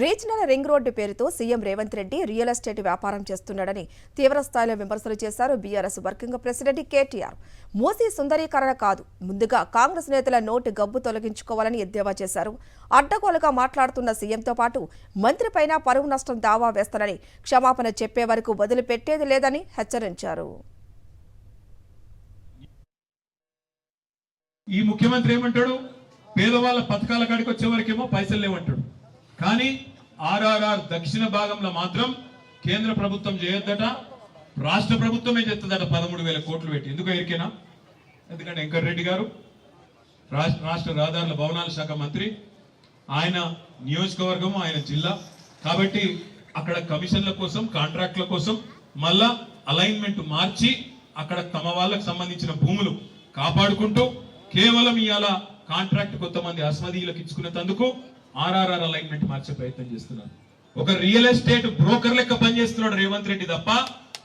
Regional ring road పేరుతో CM Revanth Reddy real estate వ్యాపారం చేస్తున్నాడని తీవ్రస్థాయిలో విమర్శలు చేశారు BRS working president KTR. Musi సుందరీకరణ కాదు, ముందుగా కాంగ్రెస్ నేతల నోటు గబ్బు తొలగించుకోవాలని ఎద్దేవా చేశారు. అడ్డగోలుగా మాట్లాడుతున్న సీఎంతో పాటు మంత్రిపైన పరువు నష్టం దావా వేస్తానని, క్షమాపణ చెప్పే వరకు వదిలిపెట్టేది లేదని హెచ్చరించారు. ఈ ముఖ్యమంత్రి ఏమంటాడు, పేదవాళ్ళ పథకాల కాడికి వచ్చే వరకేమో పైసలు లేవంటాడు. కానీ ఆర్ఆర్ఆర్ దక్షిణ భాగంలో మాత్రం కేంద్ర ప్రభుత్వం చేయొద్దట, రాష్ట్ర ప్రభుత్వమే చేస్తుందట 13,000 కోట్లు పెట్టి. ఎందుకు ఎరికేనా? ఎందుకంటే వెంకటరెడ్డి గారు రాష్ట్ర రహదారుల భవనాల శాఖ మంత్రి, ఆయన నియోజకవర్గము, ఆయన జిల్లా కాబట్టి అక్కడ కమిషన్ల కోసం, కాంట్రాక్ట్ల కోసం మళ్ళా అలైన్మెంట్ మార్చి అక్కడ తమ వాళ్ళకు సంబంధించిన భూములు కాపాడుకుంటూ కేవలం ఇవాళ కాంట్రాక్ట్ కొంతమంది అస్మదీయులకు ఇచ్చుకునేందుకు ఆర్ఆర్ఆర్ అలైన్మెంట్ మార్చే ప్రయత్నం చేస్తున్నారు. ఒక రియల్ ఎస్టేట్ బ్రోకర్ లెక్క పనిచేస్తున్నాడు రేవంత్ రెడ్డి తప్ప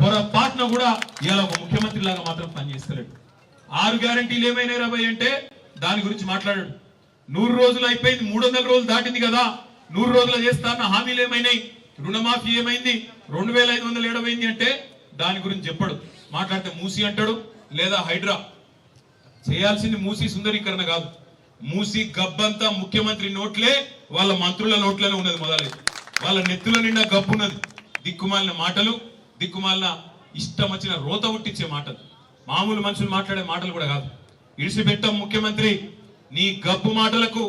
పొరపాటున కూడా ఇవాళ ఒక ముఖ్యమంత్రి లాగా మాత్రం పనిచేస్తున్నాడు. 6 గ్యారంటీలు ఏమైనా 20 అంటే దాని గురించి మాట్లాడాడు. 100 రోజులు అయిపోయింది, 300 రోజులు దాటింది కదా, 100 రోజులు చేస్తాన్న హామీలు ఏమైనాయి, రుణమాఫీ ఏమైంది, 2,500 ఏడవైంది అంటే దాని గురించి చెప్పడు. మాట్లాడితే మూసీ అంటాడు, లేదా హైడ్రా. చేయాల్సింది మూసీ సుందరీకరణ కాదు, మూసీ గబ్బంతా ముఖ్యమంత్రి నోట్లే, వాళ్ళ మంత్రుల నోట్లోనే ఉన్నది. మొదలై వాళ్ళ నెత్తుల నిండా గబ్బు ఉన్నది. దిక్కుమాలిన మాటలు, దిక్కుమాలిన ఇష్టం వచ్చిన రోత ఉట్టించే మాటలు, మామూలు మనుషులు మాట్లాడే మాటలు కూడా కాదు. ఇడిసిపెట్టాం ముఖ్యమంత్రి, నీ గబ్బు మాటలకు,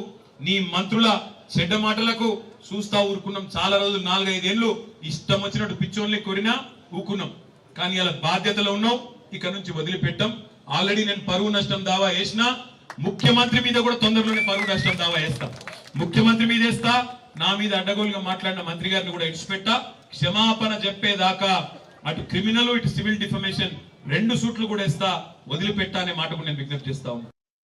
నీ మంత్రుల చెడ్డ మాటలకు చూస్తా ఊరుకున్నాం. చాలా రోజులు 4-5 ఏళ్ళు ఇష్టం వచ్చినట్టు పిచ్చోన్లే కొరినా ఊకున్నాం. కానీ ఇలా బాధ్యతలో ఉన్నాం, ఇక నుంచి వదిలిపెట్టాం. ఆల్రెడీ నేను పరువు నష్టం దావా వేసినా, ముఖ్యమంత్రి మీద కూడా తొందరలోనే పరువు నష్టం దావా వేస్తా. ముఖ్యమంత్రి మీద వేస్తా, నా మీద అడ్డగోలుగా మాట్లాడిన మంత్రి గారిని కూడా ఇడిచిపెట్టా. క్షమాపణ చెప్పేదాకా అటు క్రిమినల్, ఇటు సివిల్ డిఫమేషన్ 2 సూట్లు కూడా వేస్తా. వదిలిపెట్టా అనే మాట కూడా నేను విజ్ఞప్తి చేస్తా ఉన్నా.